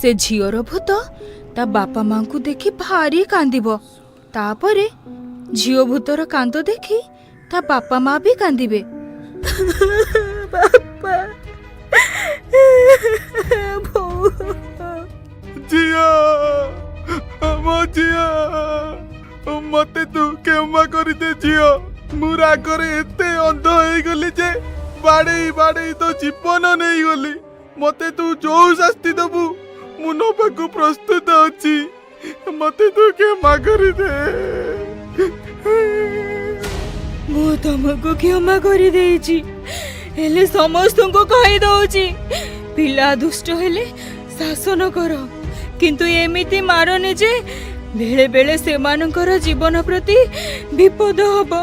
से झीवर भूत ता बापा माँ को देखी भारी कांदिब। तापरे झील भूतर कांद देखी ता बापा माँ भी कांदिबे। बापा झिया मो झिया मते तू क्षमा कर दे झिया। मु रागरे एते अंध हो गली जे बाड़े बाड़े तो जीवन नहीं गली। मते तू जो शास्ति दबु मु नबाकू प्रस्तुत अछि। मते तू क्षमा कर दे। मु तुमको क्षमा कर देछि हेले समस्त को कहि दउछि पिला दुष्ट हेले शासन कर किंतु एमिति मारनी जे बेले बेले सेमानकर जीवन प्रति विपद हब।